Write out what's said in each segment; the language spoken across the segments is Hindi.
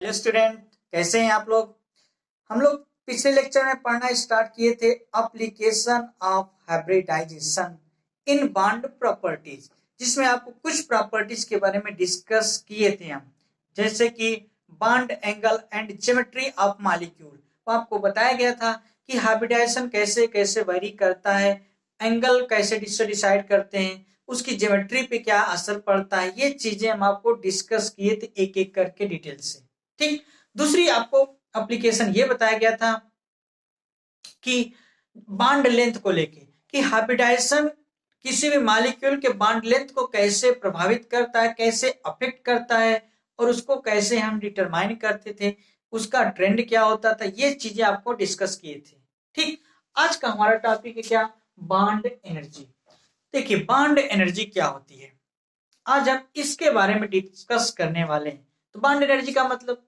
हेलो स्टूडेंट, कैसे हैं आप लोग। हम लोग पिछले लेक्चर में पढ़ना स्टार्ट किए थे application of hybridisation in bond properties, जिसमें आपको कुछ प्रॉपर्टीज के बारे में डिस्कस किए थे हम, जैसे कि bond angle and geometry of molecule. तो आपको बताया गया था कि हाइब्रिडाइजेशन कैसे कैसे वेरी करता है, एंगल कैसे डिसाइड करते हैं, उसकी ज्योमेट्री पे क्या असर पड़ता है। ये चीजें हम आपको डिस्कस किए थे एक एक करके डिटेल से। ठीक। दूसरी आपको एप्लीकेशन ये बताया गया था कि बॉन्ड लेंथ को लेके, कि हाइब्रिडाइजेशन किसी भी मॉलिक्यूल के बॉन्ड लेंथ को कैसे प्रभावित करता है, कैसे अफेक्ट करता है, और उसको कैसे हम डिटरमाइन करते थे, उसका ट्रेंड क्या होता था। ये चीजें आपको डिस्कस किए थे। ठीक। आज का हमारा टॉपिक है क्या, बॉन्ड एनर्जी। देखिए बॉन्ड एनर्जी क्या होती है, आज हम इसके बारे में डिस्कस करने वाले हैं। तो बॉन्ड एनर्जी का मतलब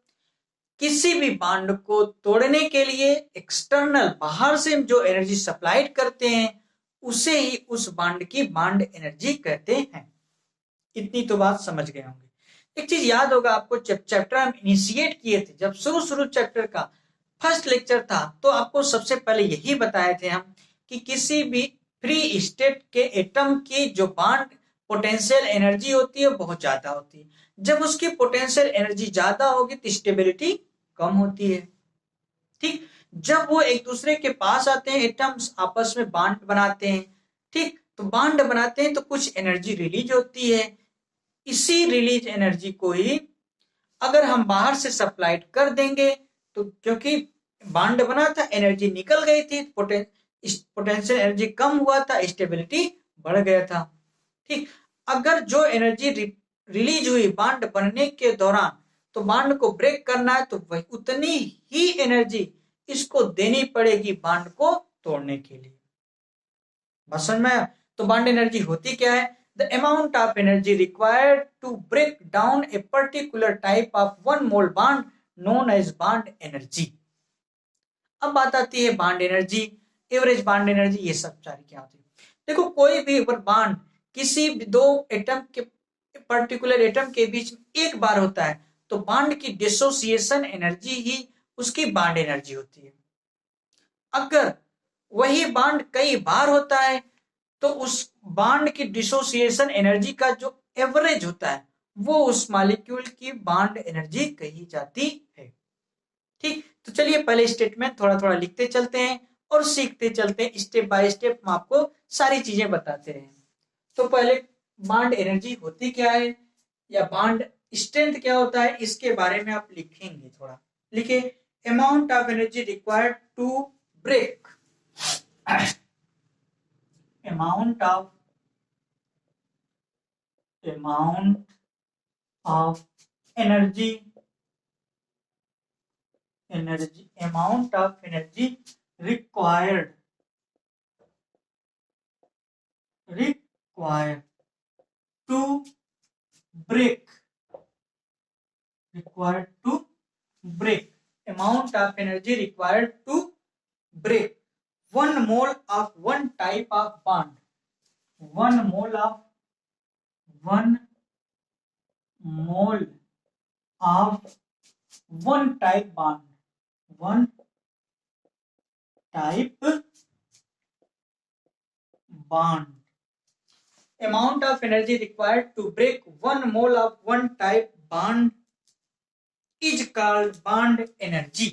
किसी भी बॉन्ड को तोड़ने के लिए एक्सटर्नल बाहर से जो एनर्जी सप्लाई करते हैं उसे ही उस बॉन्ड की बॉन्ड एनर्जी कहते हैं। इतनी तो बात समझ गए होंगे। एक चीज याद होगा आपको, जब चैप्टर हम इनिशिएट किए थे, जब शुरू चैप्टर का फर्स्ट लेक्चर था, तो आपको सबसे पहले यही बताए थे हम कि किसी भी फ्री स्टेट के एटम की जो बॉन्ड पोटेंशियल एनर्जी होती है बहुत ज्यादा होती है। जब उसकी पोटेंशियल एनर्जी ज्यादा होगी तो स्टेबिलिटी कम होती है। ठीक। जब वो एक दूसरे के पास आते हैं, एटम्स आपस में बॉन्ड बनाते हैं। ठीक। तो बॉन्ड बनाते हैं तो कुछ एनर्जी रिलीज होती है। इसी रिलीज एनर्जी को ही अगर हम बाहर से सप्लाई कर देंगे, तो क्योंकि बॉन्ड बना था, एनर्जी निकल गई थी, पोटेंशियल एनर्जी कम हुआ था, स्टेबिलिटी बढ़ गया था। ठीक। अगर जो एनर्जी रिलीज हुई बॉन्ड बनने के दौरान, तो बॉन्ड को ब्रेक करना है, तो वही उतनी ही एनर्जी इसको देनी पड़ेगी बॉन्ड को तोड़ने के लिए। बस समझ में। तो बॉन्ड एनर्जी होती क्या है, the amount of energy required to break down a particular type of one mole bond known as bond energy. अब बात आती है bond energy, average bond energy, ये सब सारी क्या होती है। देखो कोई भी बॉन्ड किसी भी दो एटम के, पर्टिकुलर एटम के बीच में एक बार होता है, तो बॉन्ड की डिसोसिएशन एनर्जी ही उसकी बॉन्ड एनर्जी होती है। अगर वही बॉन्ड कई बार होता है, तो उस बॉन्ड की डिसोसिएशन एनर्जी का जो एवरेज होता है, वो उस मॉलिक्यूल की बॉन्ड एनर्जी कही जाती है। ठीक। तो चलिए पहले स्टेटमेंट थोड़ा थोड़ा लिखते चलते हैं और सीखते चलते हैं, स्टेप बाय स्टेप हम आपको सारी चीजें बताते हैं। तो पहले बॉन्ड एनर्जी होती क्या है, या बॉन्ड स्ट्रेंथ क्या होता है, इसके बारे में आप लिखेंगे। थोड़ा लिखे, amount of energy required to break, amount of amount of energy amount of energy required to break amount of energy required to break one mole of one type of bond, one mole of one type bond, one type bond. Amount of energy required to break one mole of one type bond is called bond energy.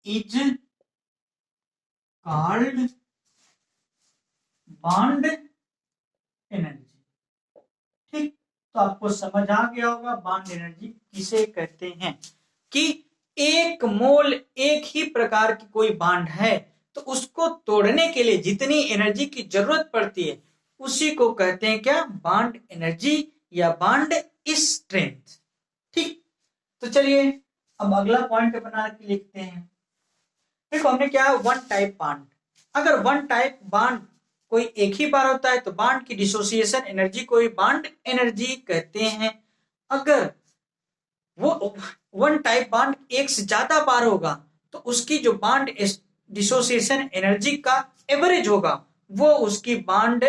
Is called bond energy. ठीक। तो आपको समझ आ गया होगा बॉन्ड एनर्जी किसे कहते हैं, कि एक मोल, एक ही प्रकार की कोई बॉन्ड है, तो उसको तोड़ने के लिए जितनी एनर्जी की जरूरत पड़ती है उसी को कहते हैं क्या, बॉन्ड एनर्जी या बॉन्ड स्ट्रेंथ। ठीक। तो चलिए अब अगला पॉइंट बना के लिखते हैं। देखो हमने क्या, वन टाइप बॉन्ड। अगर वन टाइप बॉन्ड कोई एक ही बार होता है, तो बॉन्ड की डिसोसिएशन एनर्जी को ही बॉन्ड एनर्जी कहते हैं। अगर वो वन टाइप बॉन्ड एक से ज्यादा बार होगा, तो उसकी जो बॉन्ड डिसोसिएशन एनर्जी का एवरेज होगा, वो उसकी बॉन्ड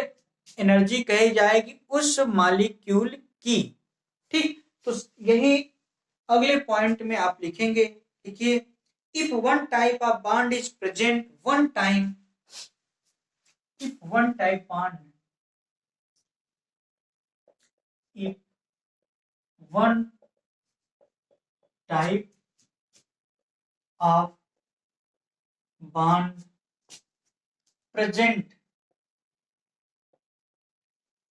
एनर्जी कही जाएगी उस मॉलिक्यूल की। ठीक। तो यही अगले पॉइंट में आप लिखेंगे, देखिए, if one type of bond is present one time, if one type bond, if one type of bond present,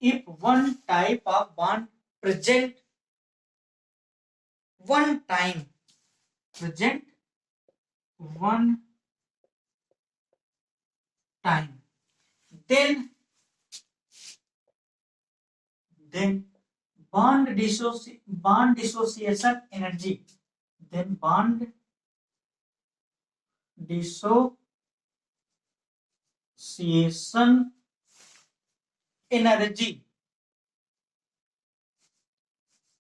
if one type of bond present one time, present one time, then bond dissociation energy, then bond dissociation energy,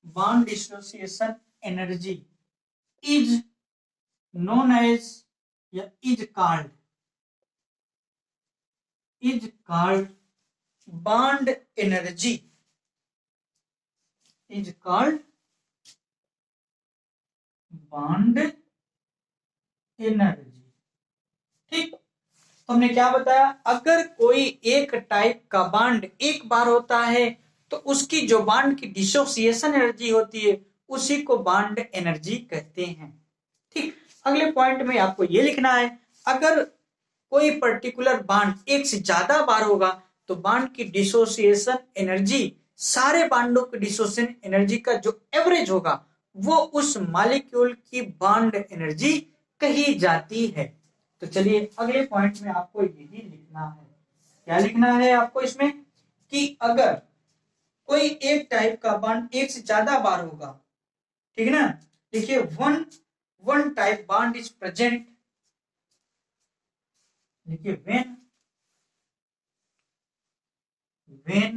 bond dissociation energy is known as, is called bond energy, is called bond energy। ठीक, तो हमने क्या बताया, अगर कोई एक टाइप का बॉन्ड एक बार होता है तो उसकी जो बॉन्ड की डिसोसिएशन एनर्जी होती है उसी को बॉन्ड एनर्जी कहते हैं। ठीक, अगले पॉइंट में आपको ये लिखना है, अगर कोई पर्टिकुलर बॉन्ड एक से ज्यादा बार होगा तो बॉन्ड की डिसोसिएशन एनर्जी, सारे बॉन्डों की डिसोसिएशन एनर्जी का जो एवरेज होगा वो उस मॉलिक्यूल की बॉन्ड एनर्जी कही जाती है। तो चलिए अगले पॉइंट में आपको यही लिखना है, क्या लिखना है आपको इसमें, कि अगर कोई एक टाइप का बॉन्ड एक से ज्यादा बार होगा, ठीक है ना, देखिए one type bond is present, देखिए when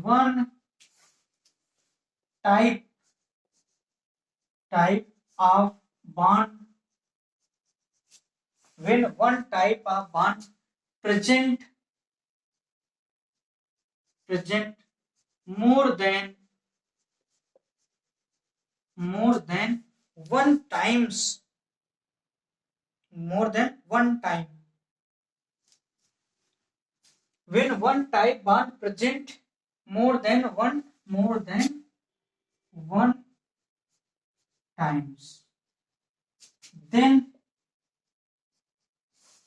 one type of bond, when one type of bond present more than one times, when one type bond present more than one times, then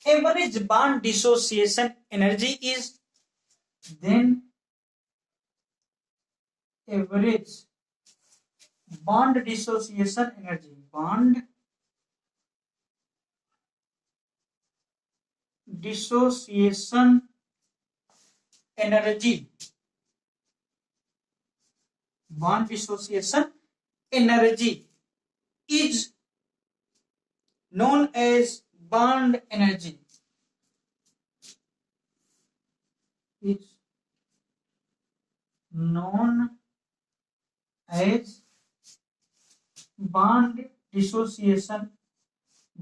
average bond dissociation energy is, then average bond dissociation energy, bond dissociation energy, bond dissociation energy is known as bond energy, is known as bond dissociation,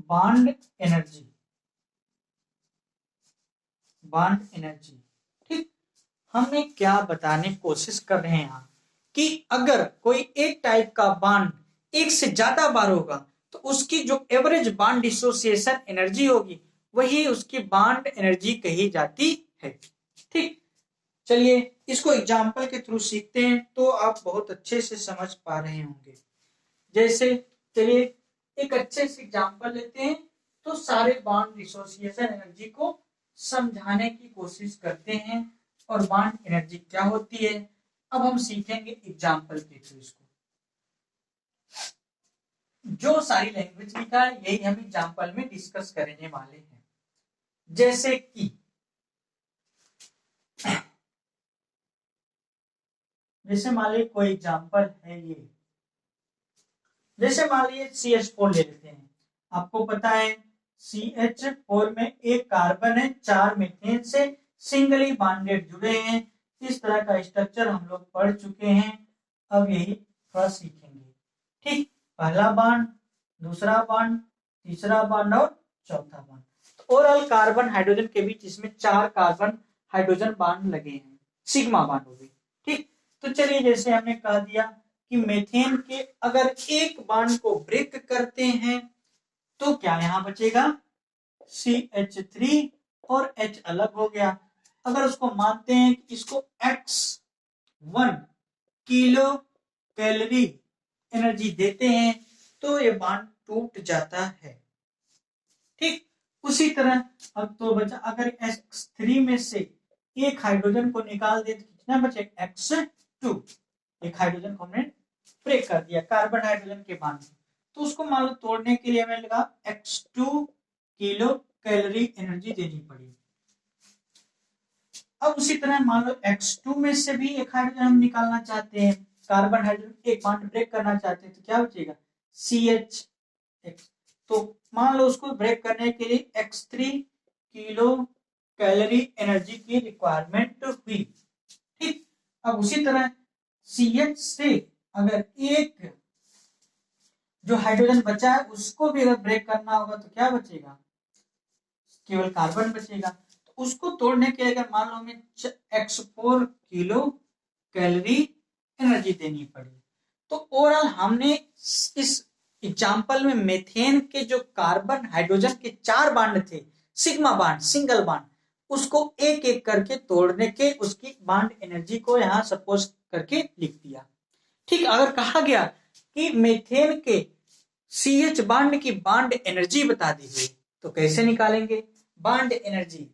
bond energy, bond energy. ठीक, हमें क्या बताने की कोशिश कर रहे हैं यहाँ, कि अगर कोई एक टाइप का बॉन्ड एक से ज्यादा बार होगा तो उसकी जो एवरेज बॉन्ड डिसोसिएशन एनर्जी होगी वही उसकी बॉन्ड एनर्जी कही जाती है। ठीक, चलिए इसको एग्जाम्पल के थ्रू सीखते हैं तो आप बहुत अच्छे से समझ पा रहे होंगे। जैसे चलिए एक अच्छे से एग्जाम्पल लेते हैं, तो सारे बॉन्ड डिसोसिएशन एनर्जी को समझाने की कोशिश करते हैं और बॉन्ड एनर्जी क्या होती है। अब हम सीखेंगे एग्जाम्पल के थ्रू इसको, जो सारी लैंग्वेज लिखा है यही हम एग्जाम्पल में डिस्कस करने वाले हैं। जैसे कि जैसे मान लीजिए कोई एग्जाम्पल है ये, जैसे मान लीजिए CH4 ले लेते हैं। आपको पता है CH4 में एक कार्बन है, 4 मीथेन से सिंगली बॉन्डेड जुड़े हैं। इस तरह का स्ट्रक्चर हम लोग पढ़ चुके हैं, अब यही थोड़ा सीखेंगे। ठीक, पहला बॉन्ड, दूसरा बॉन्ड, तीसरा बॉन्ड और चौथा बॉन्ड। तो ओवरऑल कार्बन हाइड्रोजन के बीच इसमें 4 कार्बन हाइड्रोजन बॉन्ड लगे हैं, सिग्मा बॉन्ड हो गई। ठीक, तो चलिए जैसे हमने कह दिया कि मीथेन के अगर एक बॉन्ड को ब्रेक करते हैं तो क्या यहां बचेगा, CH3 और H अलग हो गया। अगर उसको मानते हैं कि इसको X1 किलो कैलोरी एनर्जी देते हैं तो ये बॉन्ड टूट जाता है। ठीक, उसी तरह अब तो बचा, अगर X3 में से एक हाइड्रोजन को निकाल दे तो कितना बचे, X2। एक हाइड्रोजन को हमने ब्रेक कर दिया कार्बन हाइड्रोजन के बॉन्ड, तो उसको मान लो तोड़ने के लिए हमें लगा X2 किलो कैलोरी एनर्जी देनी पड़ी। अब उसी तरह मान लो X2 में से भी एक हाइड्रोजन हम निकालना चाहते हैं, कार्बन हाइड्रोजन एक बॉन्ड ब्रेक करना चाहते हैं, तो क्या बचेगा, CH। तो मान लो उसको ब्रेक करने के लिए X3 किलो कैलोरी एनर्जी की रिक्वायरमेंट हुई। ठीक, अब उसी तरह CH से अगर एक जो हाइड्रोजन बचा है उसको भी अगर ब्रेक करना होगा तो क्या बचेगा, केवल कार्बन बचेगा। तो उसको तोड़ने के लिए अगर मान लो हमें X4 किलो कैलोरी एनर्जी देनी पड़ी, तो ओवरऑल हमने इस एग्जाम्पल में मेथेन के जो कार्बन हाइड्रोजन के 4 बांड थे, सिग्मा बांड, सिंगल बांड, उसको एक एक करके तोड़ने के उसकी बांड एनर्जी को यहां सपोज करके लिख दिया। ठीक, अगर कहा गया कि मेथेन के CH बांड की बांड एनर्जी बता दी गई तो कैसे निकालेंगे बांड एनर्जी।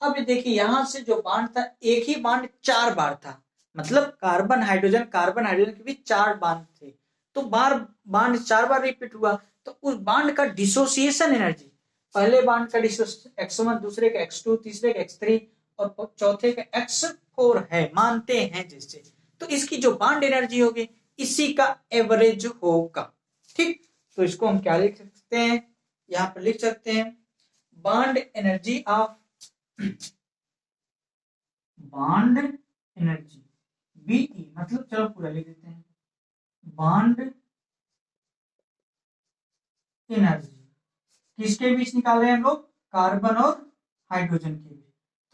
अब देखिए यहां से जो बांड था, एक ही बांड 4 बार था, मतलब कार्बन हाइड्रोजन के भी 4 बांड थे, तो बांड 4 बार रिपीट हुआ, तो उस बांड का डिसोसिएशन एनर्जी, पहले बांड का डिसोसिएशन X1, दूसरे का X2, तीसरे का X3 और चौथे का X4 है, मानते हैं जैसे, तो इसकी जो बांड एनर्जी होगी इसी का एवरेज होगा। ठीक, तो इसको हम क्या लिख सकते हैं, यहां पर लिख सकते हैं bond energy of bond energy BE, मतलब चलो पूरा लिख देते हैं, बांड एनर्जी किसके बीच निकाल रहे हैं हम लोग, कार्बन और हाइड्रोजन के बीच।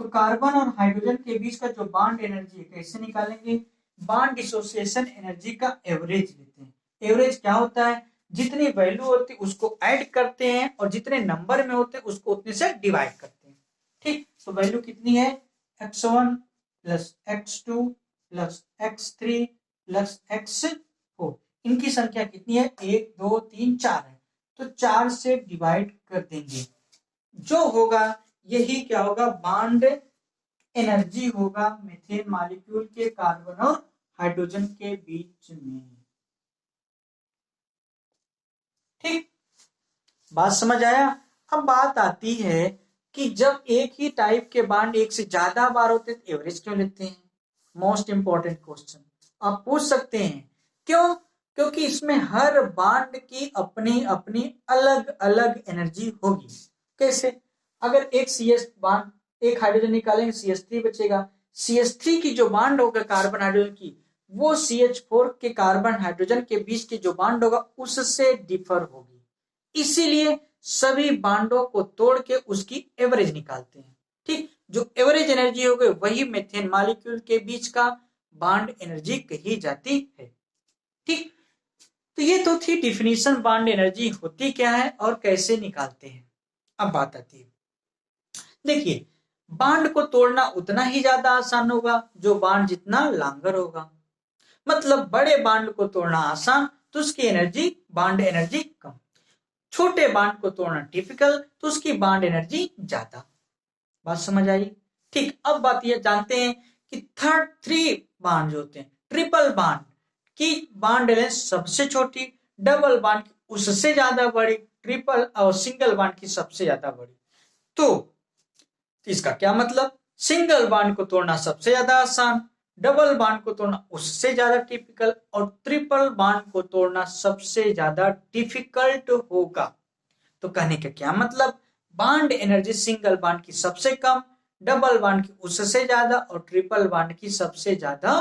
तो कार्बन और हाइड्रोजन के बीच का जो बांड एनर्जी है कैसे निकालेंगे, बांड डिसोसिएशन एनर्जी का एवरेज लेते हैं। एवरेज क्या होता है, जितनी वैल्यू होती है उसको ऐड करते हैं और जितने नंबर में होते हैं उसको उतने से डिवाइड करते हैं। ठीक, तो वैल्यू कितनी है, X1 plus X2 plus X3 plus X4, इनकी संख्या कितनी है, 1 2 3 4 है, तो 4 से डिवाइड कर देंगे, जो होगा यही क्या होगा, बांड एनर्जी होगा मीथेन मॉलिक्यूल के कार्बन और हाइड्रोजन के बीच में। ठीक, बात समझ आया। अब बात आती है कि जब एक ही टाइप के बांड एक से ज्यादा बार होते तो एवरेज क्यों लेते हैं, मोस्ट इंपॉर्टेंट क्वेश्चन आप पूछ सकते हैं, क्यों, क्योंकि इसमें हर बांड की अपनी अपनी अलग अलग एनर्जी होगी। कैसे, अगर एक CH बांड, एक हाइड्रोजन निकालेंगे CH3 बचेगा, CH3 की जो बांड होगा कार्बन हाइड्रोजन की, वो CH4 के कार्बन हाइड्रोजन के बीच की जो बांड होगा उससे डिफर होगी, इसीलिए सभी बांडों को तोड़ के उसकी एवरेज निकालते हैं। ठीक, जो एवरेज एनर्जी होगी वही मीथेन मॉलिक्यूल के बीच का बांड एनर्जी कही जाती है। ठीक, तो ये तो थी डिफिनीशन बांड एनर्जी होती क्या है और कैसे निकालते हैं। अब बात आती है, देखिए बांड को तोड़ना उतना ही ज्यादा आसान होगा जो बांड जितना लांगर होगा, मतलब बड़े बांड को तोड़ना आसान तो उसकी एनर्जी, बांड एनर्जी कम, छोटे बांड को तोड़ना डिफिकल्ट तो उसकी बांड एनर्जी ज्यादा। बात समझ आई। ठीक, अब बात ये जानते हैं कि थर्ड 3 बांड जो होते हैं, ट्रिपल बांड की बांड लेंथ सबसे छोटी, डबल बांड की उससे ज्यादा बड़ी, ट्रिपल और सिंगल बांड की सबसे ज्यादा बड़ी। तो इसका क्या मतलब, सिंगल बांड को तोड़ना सबसे ज्यादा आसान, डबल बांड को तोड़ना उससे ज्यादा टिपिकल और ट्रिपल बांड को तोड़ना सबसे ज्यादा डिफिकल्ट होगा। तो कहने का क्या मतलब, बांड एनर्जी सिंगल बांड की सबसे कम, डबल बांड की उससे ज्यादा और ट्रिपल बांड की सबसे ज्यादा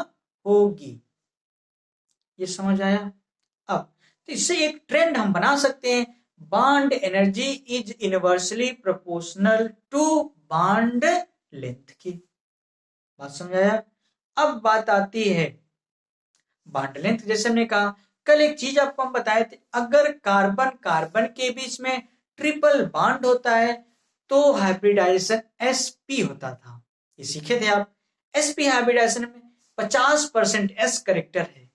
होगी। ये समझ आया। अब तो इससे एक ट्रेंड हम बना सकते हैं, bond energy is inversely proportional to bond length की। बात समझ आया। अब बात आती है बॉन्ड लेंथ जैसे हमने कहा, कल एक चीज आपको हम बताए थे, अगर कार्बन कार्बन के बीच में ट्रिपल बॉन्ड होता है तो हाइब्रिडाइजेशन sp होता था। ये सीखे थे आप। sp हाइब्रिडाइजेशन में 50% s करेक्टर है।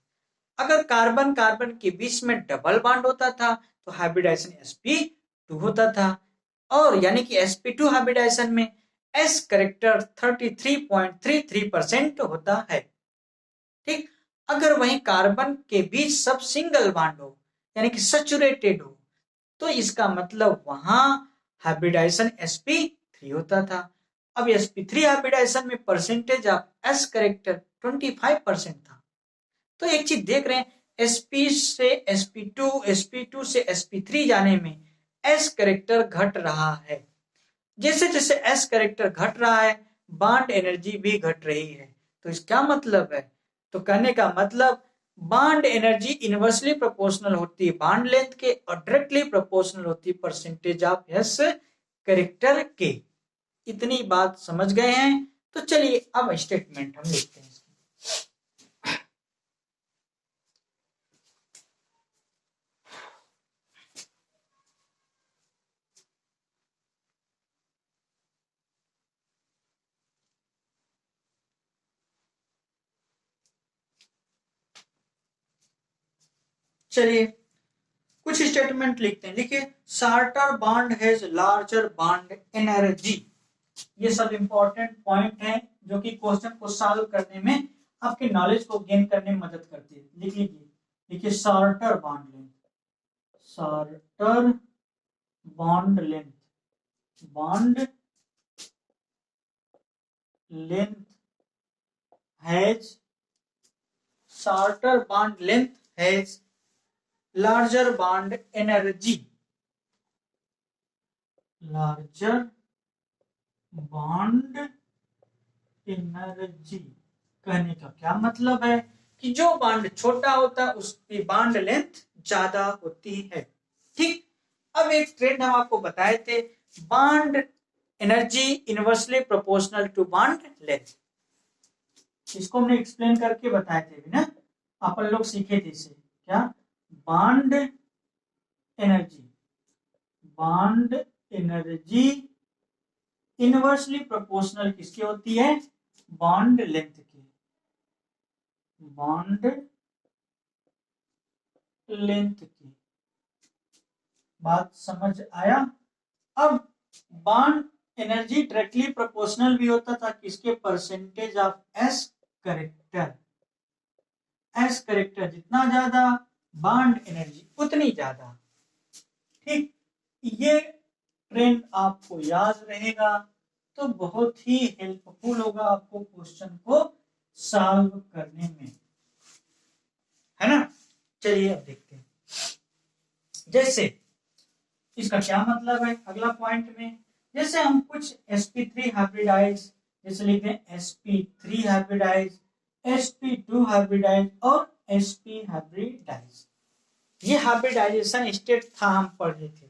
अगर कार्बन कार्बन के बीच में डबल बॉन्ड होता था तो हाइब्रिडाइजेशन sp2 होता था। और यानी कि sp2 हाइब्रिडाइजेशन में s करेक्टर 33.33% होता है। ठीक, अगर वहीं कार्बन के बीच सब सिंगल बॉन्ड हो यानी कि सैचुरेटेड हो तो इसका मतलब वहां हाइब्रिडाइजेशन sp3 होता था। अब sp3 हाइब्रिडाइजेशन में परसेंटेज ऑफ s करेक्टर 25% था। तो एक चीज देख रहे हैं, sp से sp2, sp2 से sp3 जाने में s करेक्टर घट रहा है। जैसे जैसे s करेक्टर घट रहा है बॉन्ड एनर्जी भी घट रही है। तो इसका मतलब है, तो कहने का मतलब बॉन्ड एनर्जी इनवर्सली प्रोपोर्शनल होती है बॉन्ड लेंथ के और डायरेक्टली प्रोपोर्शनल होती है परसेंटेज ऑफ एस करेक्टर के। इतनी बात समझ गए हैं? तो चलिए अब स्टेटमेंट हम लिखते हैं। चलिए कुछ स्टेटमेंट लिखते हैं। देखिए, shorter bond has larger bond energy. ये सब इंपॉर्टेंट पॉइंट है जो कि क्वेश्चन को सॉल्व करने में आपके नॉलेज को गेन करने में मदद करती है। लिख लीजिए, देखिए shorter bond length, shorter bond length, bond length has, shorter bond length has larger bond energy, larger bond energy। कहने का क्या मतलब है कि जो बॉन्ड छोटा होता है उसकी बॉन्ड लेंथ ज्यादा होती है। ठीक, अब एक ट्रेंड हम आपको बताए थे, bond energy inversely proportional to bond length. इसको हमने एक्सप्लेन करके बताए थे भी ना, अपन लोग सीखे थे इसे। क्या? Bond energy, bond energy inversely proportional किसकी होती है? बॉन्ड लेंथ की, बॉन्ड लेंथ की। बात समझ आया? अब बॉन्ड एनर्जी डायरेक्टली प्रोपोर्शनल भी होता था किसके? Percentage of S character. S character जितना ज्यादा बॉन्ड एनर्जी उतनी ज्यादा। ठीक, ये ट्रेंड आपको याद रहेगा तो बहुत ही हेल्पफुल होगा आपको क्वेश्चन को सॉल्व करने में, है ना। चलिए अब देखते हैं, जैसे इसका क्या मतलब है अगला पॉइंट में। जैसे हम कुछ sp3 हाइब्रिडाइज, जैसे लिखते हैं sp3 हाइब्रिडाइज, sp2 हाइब्रिडाइज और sp हाइब्रिडाइज। ये हाइब्रिडाइजेशन स्टेट था, हम पढ़ रहे थे।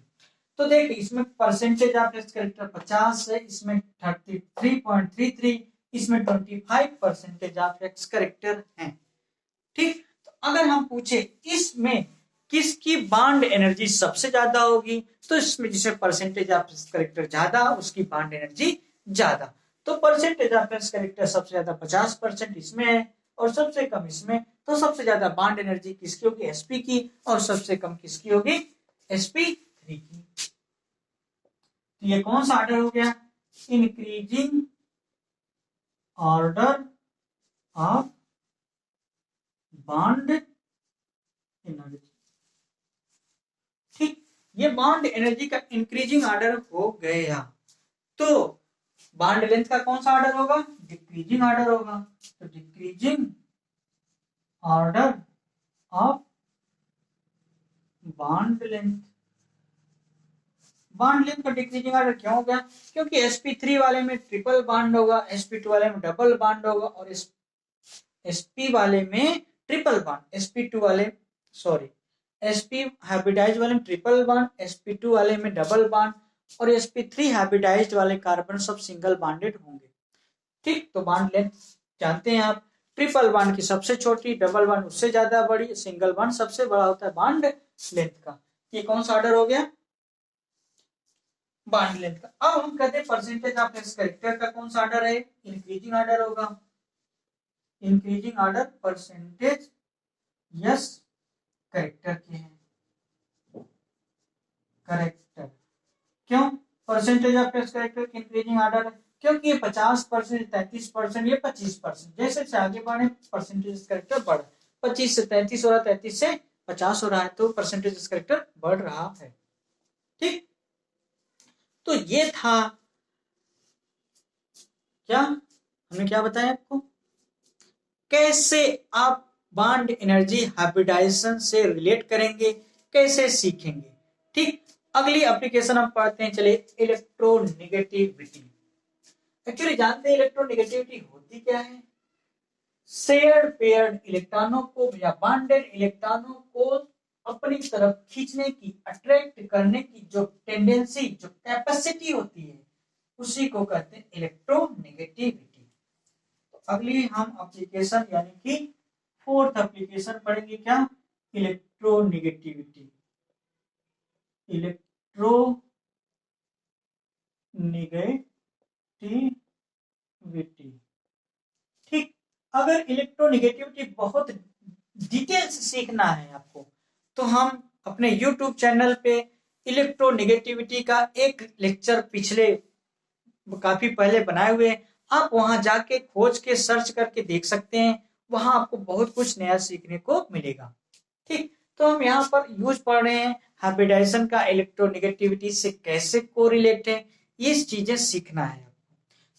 तो देख, इसमें परसेंटेज ऑफ एस करेक्टर 50 है, इसमें 33.33, इसमें 25% ऑफ एक्स करेक्टर है। ठीक, तो अगर हम पूछे इसमें किसकी बॉन्ड एनर्जी सबसे ज्यादा होगी, तो इसमें जिसमें परसेंटेज ऑफ एस करेक्टर ज्यादा उसकी बॉन्ड एनर्जी ज्यादा। तो परसेंटेज ऑफ एस करेक्टर सबसे ज्यादा 50% इसमें है और सबसे कम इसमें। तो सबसे ज्यादा बॉन्ड एनर्जी किसकी होगी? एसपी की, और सबसे कम किसकी होगी? sp3 की। तो ये कौन सा ऑर्डर हो गया? Increasing order of bond energy. ठीक, ये बॉन्ड एनर्जी का इंक्रीजिंग ऑर्डर हो गया। तो बॉन्ड लेंथ का कौन सा ऑर्डर होगा? डिक्रीजिंग ऑर्डर होगा। तो decreasing order of bond length. Bond length का डिक्रीजिंग ऑर्डर क्यों हो गया? क्योंकि sp3 वाले में ट्रिपल बॉन्ड होगा, sp2 वाले में डबल बॉन्ड होगा और sp वाले में ट्रिपल बॉन्ड, sp2 वाले सॉरी sp हाइब्रिडाइज वाले में ट्रिपल बॉन्ड, sp2 वाले में डबल बॉन्ड और sp3 हाइब्रिडाइज्ड वाले कार्बन सब सिंगल बॉन्डेड होंगे। ठीक, तो बॉन्ड लेंथ जानते हैं आप। ट्रिपल बॉन्ड की सबसे छोटी, डबल बॉन्ड उससे ज्यादा बड़ी, सिंगल बॉन्ड सबसे बड़ा होता है बॉन्ड लेंथ का। ये कौन सा ऑर्डर हो गया? बॉन्ड लेंथ का। अब हम कहते हैं परसेंटेज ऑफ एस कैरेक्टर का कौन सा ऑर्डर है? इंक्रीजिंग ऑर्डर होगा। Increasing order percentage yes character के हैं। करेक्टर क्यों? Percentage of s character increasing order है क्योंकि ये 50%, 33%, ये 25%, जैसे से आगे बढ़े परसेंटेज कैरेक्टर बढ़, 25 से 33 हो रहा है, 33 से 50 हो रहा है, तो परसेंटेज कैरेक्टर बढ़ रहा है। ठीक, तो ये था क्या, हमने क्या बताया आपको, कैसे आप बॉन्ड एनर्जी हाइब्रिडाइजेशन से रिलेट करेंगे, कैसे सीखेंगे। ठीक, अगली एप्लीकेशन हम पढ़ते हैं, चलिए इलेक्ट्रोनेगेटिविटी। एक्चुअली जानते हैं इलेक्ट्रोनेगेटिविटी होती क्या है? शेयर्ड पेयर्ड इलेक्ट्रॉनों को या बॉन्डेड इलेक्ट्रॉनों को अपनी तरफ खींचने की, अट्रैक्ट करने की जो टेंडेंसी, जो कैपेसिटी होती है, उसी को कहते हैं इलेक्ट्रोनेगेटिविटी। तो अगली हम एप्लीकेशन यानी कि फोर्थ एप्लीकेशन पढ़ेंगे, क्या? इलेक्ट्रोनेगेटिविटी। इलेक्ट्रोनेगेटिविटी। ठीक, अगर इलेक्ट्रोनेगेटिविटी बहुत डिटेल से सीखना है आपको, तो हम अपने YouTube चैनल पे इलेक्ट्रोनेगेटिविटी का एक लेक्चर पिछले काफी पहले बनाए हुए हैं, आप वहां जाके खोज के सर्च करके देख सकते हैं, वहां आपको बहुत कुछ नया सीखने को मिलेगा। ठीक, तो हम यहाँ पर यूज पढ़ रहे हैं हाइब्रिडाइजेशन का, इलेक्ट्रोनेगेटिविटी से कैसे कोरिलेट है, ये चीजें सीखना है।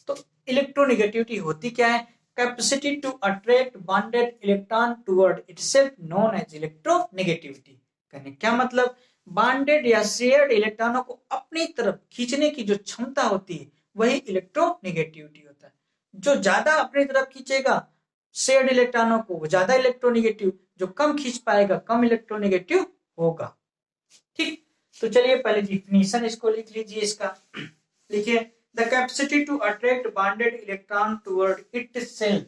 तो इलेक्ट्रोनेगेटिविटी होती क्या है? Capacity to attract bonded electron toward itself known as electronegativity. कहने क्या मतलब, बॉन्डेड या शेयर्ड इलेक्ट्रॉनों को अपनी तरफ खींचने की जो क्षमता होती है, वही इलेक्ट्रोनेगेटिविटी होता है। जो ज्यादा अपनी तरफ खींचेगा शेयर्ड इलेक्ट्रॉनों को, वो ज्यादा इलेक्ट्रोनेगेटिव, जो कम खींच पाएगा कम इलेक्ट्रोनेगेटिव होगा। ठीक, तो चलिए पहले डिफिनीशन इसको लिख लीजिए इसका। लिखिए, the capacity to attract bonded electron toward itself,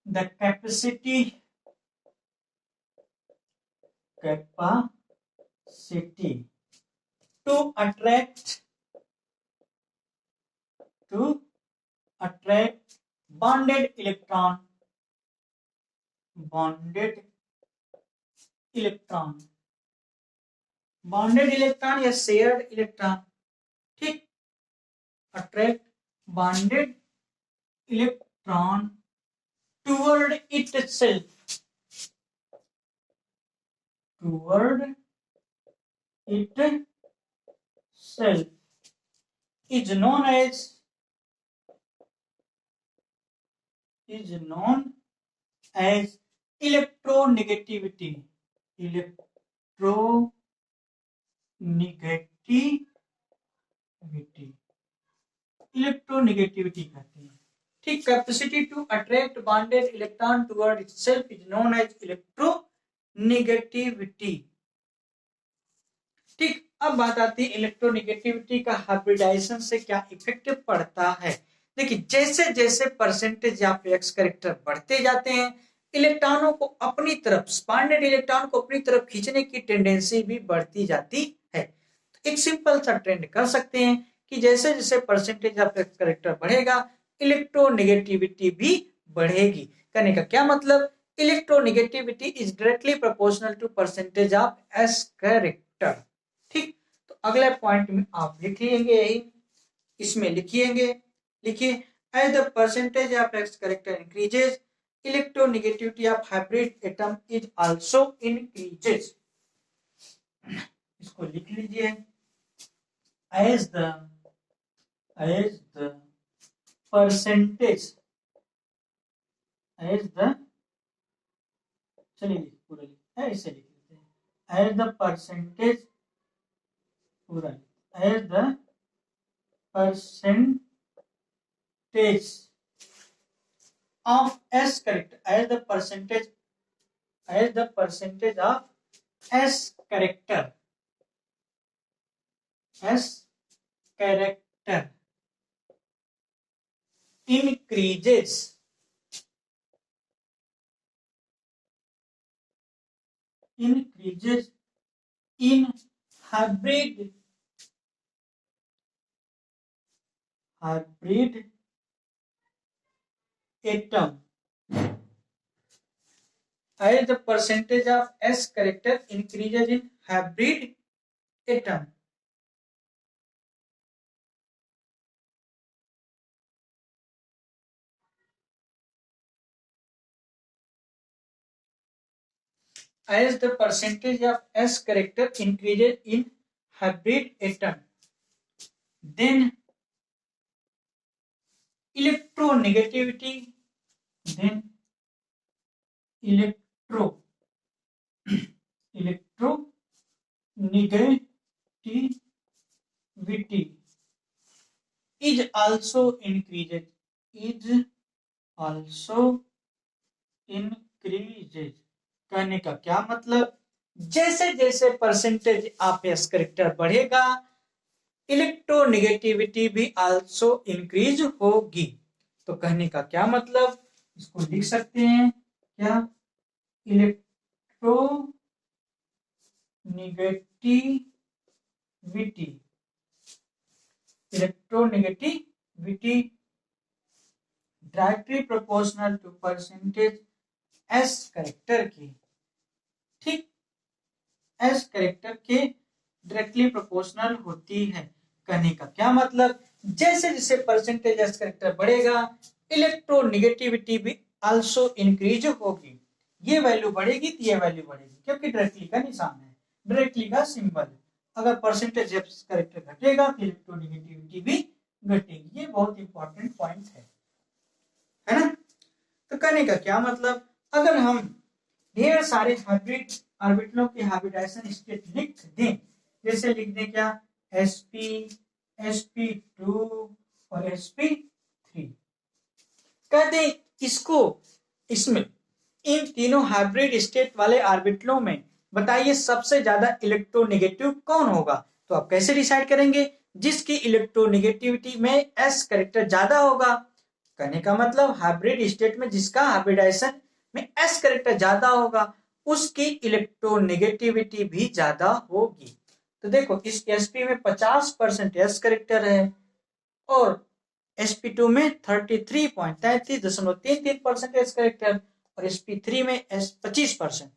the capacity to attract bonded electron या शेयर्ड इलेक्ट्रॉन। ठीक, attract bonded electron toward itself is known as electronegativity। Electronegativity कहते हैं। ठीक, capacity to attract bonded electron toward itself is known as electronegativity. ठीक, अब बात आती है इलेक्ट्रोनेगेटिविटी का हाइब्रिडाइजेशन से क्या इफेक्ट पड़ता है। देखिए, जैसे जैसे परसेंटेज या एक्स कैरेक्टर बढ़ते जाते हैं, इलेक्ट्रॉनों को अपनी तरफ, बॉन्डेड इलेक्ट्रॉन को अपनी तरफ खींचने की टेंडेंसी भी बढ़ती जाती है। तो एक सिंपल सा ट्रेंड कर सकते हैं कि जैसे जैसे परसेंटेज ऑफ एक्स कैरेक्टर बढ़ेगा, इलेक्ट्रोनेगेटिविटी भी बढ़ेगी। कहने का क्या मतलब, electronegativity is directly proportional to percentage of s character. ठीक, तो अगले पॉइंट में आप लिख लेंगे, यही इसमें लिखिएंगे, लिखिए, as the percentage of s character increases, electronegativity of hybrid atom is also increases. इसको लिख लीजिए, as the percentage, चलिए पूरा ऐसे लिख लेते हैं, as the percentage of S character, as the percentage of S character increases, increases in hybrid atom as the percentage of S character increases in hybrid atom. As the percentage of S character increases in hybrid atom, then electronegativity, then electronegativity is also increases. Is also increases कहने का क्या मतलब, जैसे जैसे परसेंटेज ऑफ एस करेक्टर बढ़ेगा इलेक्ट्रोनेगेटिविटी भी आल्सो इंक्रीज होगी। तो कहने का क्या मतलब, इसको लिख सकते हैं क्या, electronegativity directly proportional to percentage s character की, ठीक, एस करेक्टर के डायरेक्टली प्रोपोर्शनल होती है। कहने का क्या मतलब, जैसे जैसे परसेंटेज एस करेक्टर बढ़ेगा इलेक्ट्रोनेगेटिविटी भी आल्सो इंक्रीज होगी। ये वैल्यू बढ़ेगी तो ये वैल्यू बढ़ेगी, क्योंकि डायरेक्टली का निशान है, डायरेक्टली का सिंबल। अगर परसेंटेज एस करेक्टर घटेगा तो इलेक्ट्रोनेगेटिविटी भी घटेगी। ये बहुत इंपॉर्टेंट पॉइंट है ना। तो कहने का क्या मतलब, अगर हम ढेर सारे हाइब्रिड ऑर्बिटलों की हाइब्रिडाइजेशन स्टेट लिख दें, जैसे लिख दें क्या, sp, sp2 और sp3, कह दें इसको, इसमें इन तीनों हाइब्रिड स्टेट वाले ऑर्बिटलों में बताइए सबसे ज्यादा इलेक्ट्रोनेगेटिव कौन होगा। तो आप कैसे डिसाइड करेंगे, जिसकी इलेक्ट्रोनेगेटिविटी में s कैरेक्टर ज्यादा होगा। कहने का मतलब हाइब्रिड स्टेट में जिसका हाइब्रिडाइजेशन में s कैरेक्टर ज्यादा होगा उसकी इलेक्ट्रोनेगेटिविटी भी ज्यादा होगी। तो देखो इस sp में 50% s कैरेक्टर है और sp2 में 33.33.33% s कैरेक्टर और sp3 में 25%।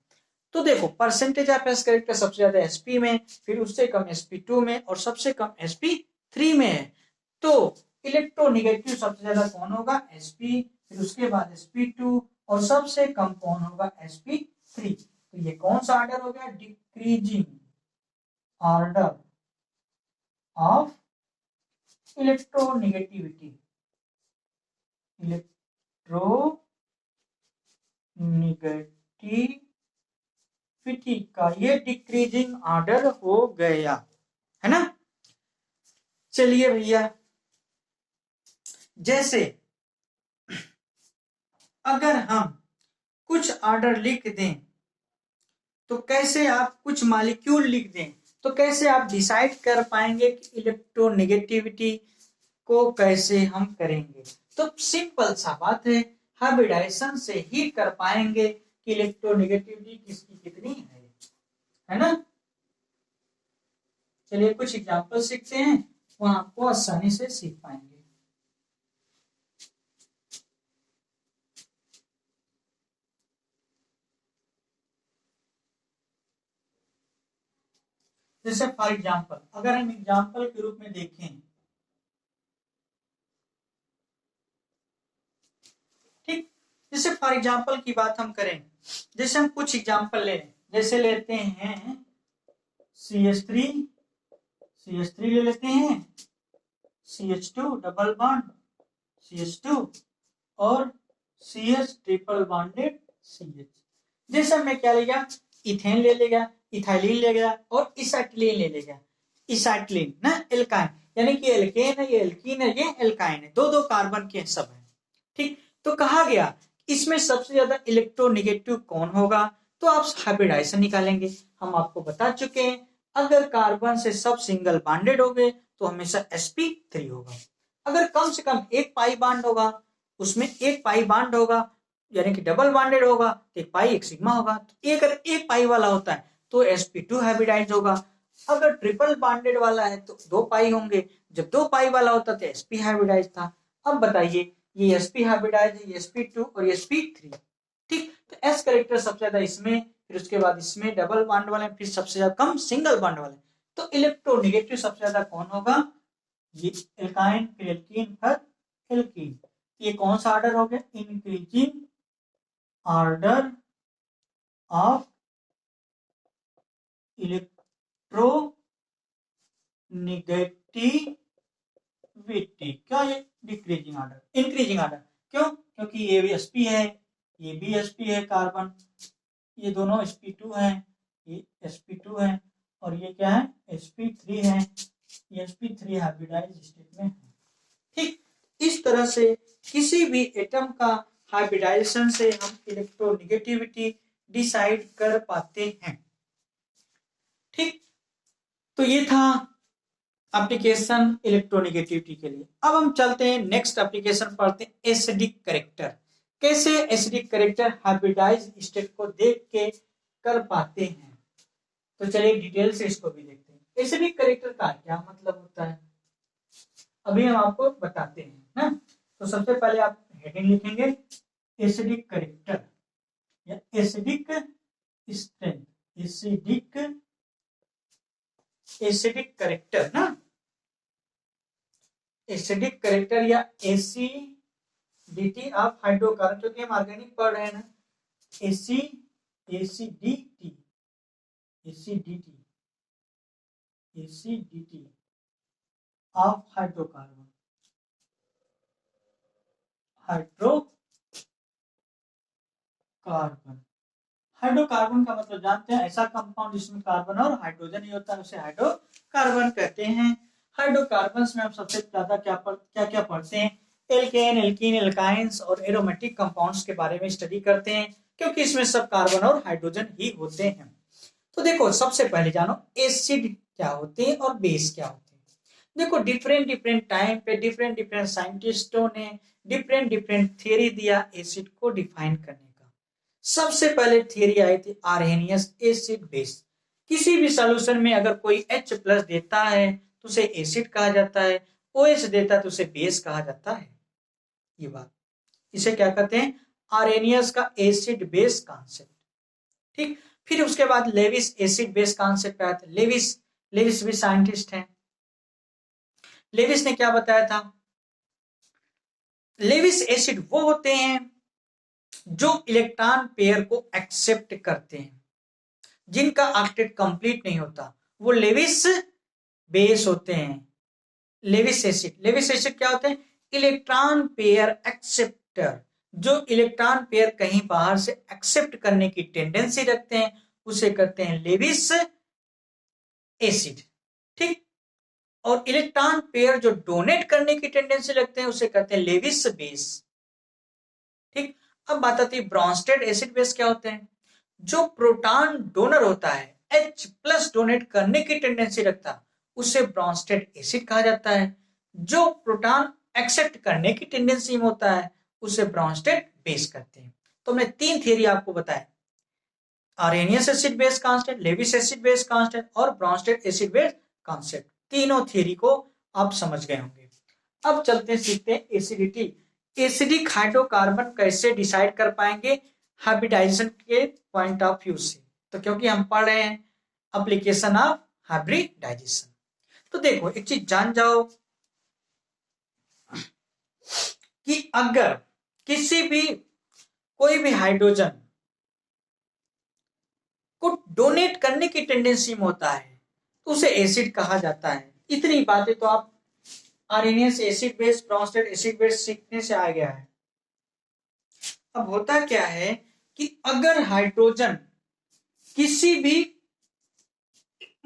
तो देखो परसेंटेज ऑफ एस कैरेक्टर सबसे ज्यादा sp में, फिर उससे कम sp2 में और सबसे कम sp3 में है। तो इलेक्ट्रोनेगेटिव सबसे ज्यादा कौन होगा, sp, फिर उसके बाद sp2 और सबसे कम कौन होगा, sp3। तो ये कौन सा ऑर्डर हो गया, decreasing order of electronegativity, electronegativity का ये डिक्रीजिंग ऑर्डर हो गया, है ना। चलिए भैया, जैसे अगर हम कुछ ऑर्डर लिख दें तो कैसे आप कुछ मॉलिक्यूल लिख दें तो कैसे आप डिसाइड कर पाएंगे कि इलेक्ट्रोनेगेटिविटी को कैसे हम करेंगे। तो सिंपल सा बात है, हाइब्रिडाइजेशन से ही कर पाएंगे कि इलेक्ट्रोनेगेटिविटी किसकी कितनी है ना। चलिए कुछ एग्जांपल सीखते हैं, वहां आपको आसानी से सीख पाएंगे। जैसे फॉर एग्जांपल, अगर हम एग्जांपल के रूप में देखें, ठीक, जैसे फॉर एग्जांपल की बात हम करें, जैसे हम कुछ एग्जांपल ले, जैसे लेते हैं CH3 ले लेते हैं, CH2 डबल बॉन्ड CH2 और CH ट्रिपल बॉन्डेड CH। जैसे मैं क्या ले गया, इथेन ले लेगा, इथाइलिन ले गया और इसाइटिलीन ले लेगा। इसाइटिलीन ना एल्काइन, यानी कि एल्केन है, ये एल्कीन है, ये एल्काइन है, दो दो कार्बन के सब है, ठीक। तो कहा गया इसमें सबसे ज्यादा इलेक्ट्रोनेगेटिव कौन होगा, तो आप हाइब्रिडाइजेशन निकालेंगे। हम आपको बता चुके हैं अगर कार्बन से सब सिंगल बॉन्डेड हो गए तो हमेशा sp3 होगा। अगर कम से कम एक पाई बॉन्ड होगा, उसमें एक पाई बॉन्ड होगा यानी कि डबल बॉन्डेड होगा तो एक पाई एक सिग्मा होगा। तो अगर एक पाई वाला होता है तो sp2 हाइब्रिडाइज होगा। अगर ट्रिपल बॉन्डेड वाला है तो 2 पाई होंगे। जब 2 पाई वाला होता तो sp हाइब्रिडाइज था। अब बताइए ये sp हाइब्रिडाइज है, ये sp2 और ये sp3। ठीक, तो s करेक्टर सबसे ज्यादा इसमें, फिर उसके बाद इसमें डबल बॉन्ड वाले, फिर सबसे ज्यादा कम सिंगल बॉन्ड वाले। तो इलेक्ट्रोनेगेटिव सबसे ज्यादा कौन होगा? ये एल्काइन, फिर एल्कीन, फिर एल्कीन। ये कौन सा ऑर्डर हो गया? Increasing order of electronegativity. क्या ये डिक्रीजिंग ऑर्डर, इंक्रीजिंग ऑर्डर। क्यों? क्योंकि ये भी sp है, ये भी sp है कार्बन, ये दोनों sp2 है, ये sp2 है, और ये क्या है? sp3 है। ये sp3 हाइब्रिडाइज स्टेट में है। ठीक, इस तरह से किसी भी एटम का हाइब्रिडाइजेशन से हम इलेक्ट्रोनेगेटिविटी डिसाइड कर पाते हैं। ठीक, तो ये था एप्लीकेशन इलेक्ट्रोनेगेटिविटी के लिए। अब हम चलते हैं नेक्स्ट एप्लीकेशन पढ़ते हैं एसिडिक करेक्टर। कैसे एसिडिक करेक्टर हाइब्रिडाइज स्टेट को देख के कर पाते हैं, तो चलिए डिटेल से इसको भी देखते हैं। एसिडिक करेक्टर का क्या मतलब होता है अभी हम आपको बताते हैं ना। तो सबसे पहले आप हेडिंग लिखेंगे एसिडिक करेक्टर या एसिडिक स्ट्रेंथ, एसिडिक करेक्टर ना, एसिडिक करेक्टर या एसिडिटी ऑफ हाइड्रोकार्बन, क्योंकि हम ऑर्गेनिक पढ़ रहे हैं ना। एसिडिटी ऑफ हाइड्रोकार्बन, हाइड्रोकार्बन का मतलब जानते हैं, ऐसा कंपाउंड जिसमें कार्बन और हाइड्रोजन ही होता है उसे हाइड्रोकार्बन कहते हैं। हाइड्रोकार्बन्स में हम सबसे ज्यादा क्या पढ़ते हैं? एल्केन, एल्कीन, एल्काइंस और एरोमेटिक कंपाउंड्स के बारे में स्टडी करते हैं, क्योंकि इसमें सब कार्बन और हाइड्रोजन ही होते हैं। तो देखो सबसे पहले जानो एसिड क्या होते हैं और बेस क्या होते हैं। देखो डिफरेंट टाइम पे डिफरेंट साइंटिस्टों ने डिफरेंट थियरी दिया एसिड को डिफाइन करने का। सबसे पहले थियरी आई थी आर्हेनियस एसिड बेस। किसी भी सॉल्यूशन में अगर कोई H+ देता है तो उसे एसिड कहा जाता है, OH देता है तो उसे बेस कहा जाता है। ये बात, इसे क्या कहते हैं? आर्हेनियस का एसिड बेस कॉन्सेप्ट। ठीक, फिर उसके बाद लेविस एसिड बेस कॉन्सेप्ट आया था। लेविस भी साइंटिस्ट हैं। लेविस ने क्या बताया था? लेविस एसिड वो होते हैं जो इलेक्ट्रॉन पेयर को एक्सेप्ट करते हैं, जिनका ऑक्टेट कंप्लीट नहीं होता, वो लेविस बेस होते हैं। लेविस एसिड क्या होते हैं? इलेक्ट्रॉन पेयर एक्सेप्टर, जो इलेक्ट्रॉन पेयर कहीं बाहर से एक्सेप्ट करने की टेंडेंसी रखते हैं, उसे कहते हैं लेविस एसिड। ठीक, और इलेक्ट्रॉन पेयर जो डोनेट करने की टेंडेंसी रखते हैं उसे कहते हैं लेविस बेस। ठीक, अब बात आती है ब्रॉन्स्टेड एसिड बेस क्या होते हैं? जो प्रोटॉन डोनर होता है, H+ डोनेट करने की टेंडेंसी रखता है, उसे ब्रॉन्स्टेड एसिड कहा जाता है। जो प्रोटॉन एक्सेप्ट करने की टेंडेंसी में होता है उसे ब्रॉन्स्टेड बेस कहते हैं। तो हमने 3 थियरी आपको बताया, Arrhenius acid base constant, Lewis acid base constant और ब्रॉन्स्टेड एसिड बेस कांस्टेंट। तीनों थियरी को आप समझ गए होंगे। अब चलते सीखते हैं एसिडिटी। एसिडिक हाइड्रोकार्बन कैसे डिसाइड कर पाएंगे हाइब्रिडाइजेशन के पॉइंट ऑफ व्यू से? तो क्योंकि हम पढ़ रहे हैं एप्लीकेशन ऑफ हाइब्रिडाइजेशन। तो देखो एक चीज जान जाओ कि अगर किसी भी कोई भी हाइड्रोजन को डोनेट करने की टेंडेंसी में होता है तो उसे एसिड कहा जाता है। इतनी बातें तो आप Arrhenius acid base, Brønsted acid base सीखने से आ गया है। अब होता क्या है कि अगर हाइड्रोजन किसी भी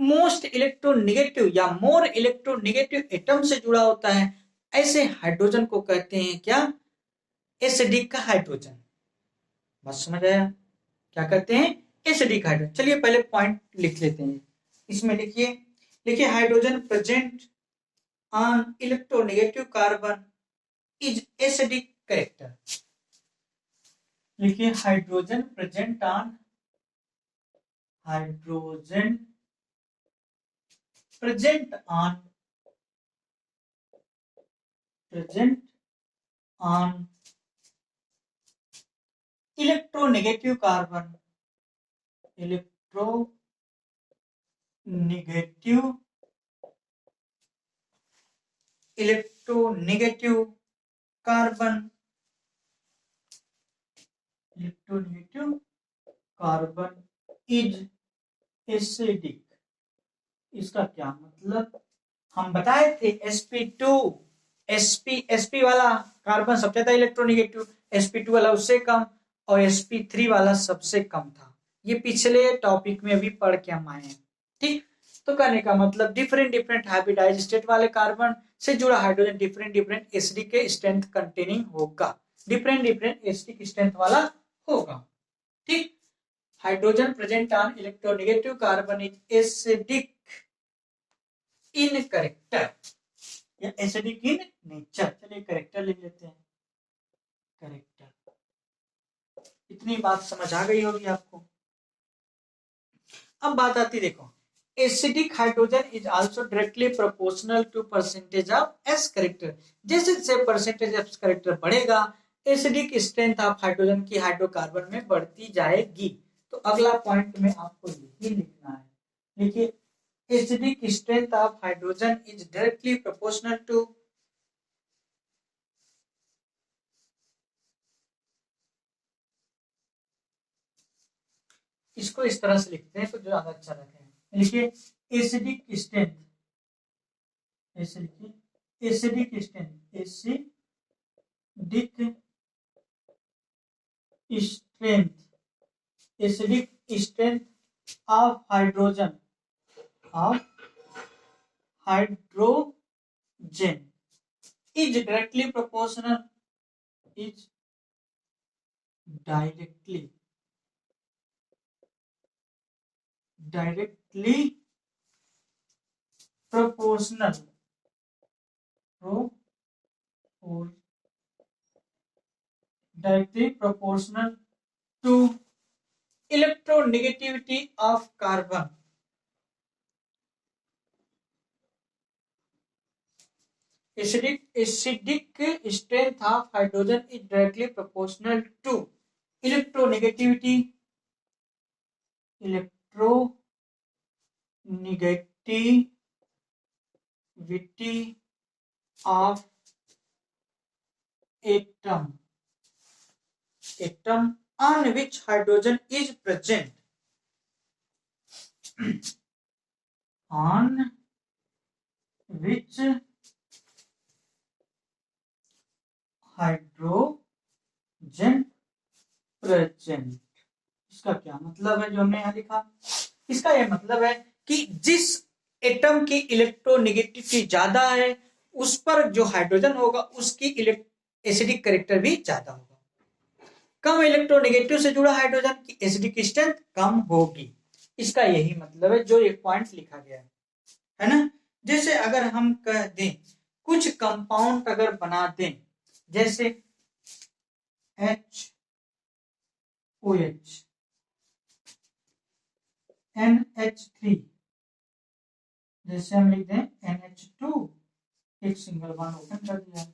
मोस्ट इलेक्ट्रोनेगेटिव या मोर इलेक्ट्रोनेगेटिव एटम से जुड़ा होता है, ऐसे हाइड्रोजन को कहते हैं क्या? Acidic hydrogen. बस समझ आया क्या कहते हैं? Acidic hydrogen. चलिए पहले पॉइंट लिख लेते हैं। इसमें लिखिए hydrogen present on electronegative carbon is acidic character. लिखिए hydrogen present on present on present on electronegative carbon electronegative carbon is acidic. इसका क्या मतलब, हम बताए थे sp वाला कार्बन सबसे ज्यादा इलेक्ट्रोनेगेटिव, sp2 वाला उससे कम और sp3 वाला सबसे कम था। ये पिछले टॉपिक में भी पढ़ के हम आए हैं। ठीक, तो कहने का मतलब डिफरेंट डिफरेंट हाइब्रिडाइज्ड स्टेट वाले कार्बन से जुड़ा हाइड्रोजन डिफरेंट डिफरेंट एसिडिक के स्ट्रेंथ कंटेनिंग होगा, डिफरेंट डिफरेंट एसिडिक स्ट्रेंथ वाला होगा। ठीक, hydrogen present on electronegative carbon is acidic in character या एसिडिक इन नेचर। चलिए कैरेक्टर लिख लेते हैं, कैरेक्टर। इतनी बात समझ आ गई होगी आपको। अब बात आती, देखो, acidic hydrogen is also directly proportional to percentage of s character. जैसे जैसे परसेंटेज ऑफ कैरेक्टर बढ़ेगा, एसिडिक स्ट्रेंथ ऑफ हाइड्रोजन की हाइड्रोकार्बन में बढ़ती जाएगी। तो अगला पॉइंट में आपको यही लिखना है। देखिए, acidic strength of hydrogen is directly proportional to इसको इस तरह से लिखते हैं तो जो ज्यादा अच्छा लगेगा। देखिए, acidic strength of hydrogen is directly proportional directly proportional to electronegativity of carbon. Acidic strength of hydrogen is directly proportional to electronegativity of atom on which hydrogen is present. On which hydrogen present. इसका क्या मतलब है जो हमने यहां लिखा? इसका यह मतलब है कि जिस एटम की इलेक्ट्रोनेगेटिविटी ज्यादा है उस पर जो हाइड्रोजन होगा उसकी एसिडिक कैरेक्टर भी ज्यादा होगा। कम इलेक्ट्रोनेगेटिव से जुड़ा हाइड्रोजन की एसिडिक स्ट्रेंथ कम होगी। इसका यही मतलब है जो एक पॉइंट लिखा गया है ना। जैसे अगर हम कह दें कुछ कंपाउंड अगर बना दें, जैसे HOH NH3, जैसे हम लिख दें NH2, एक सिंगल बॉन्ड ओपन कर दिया।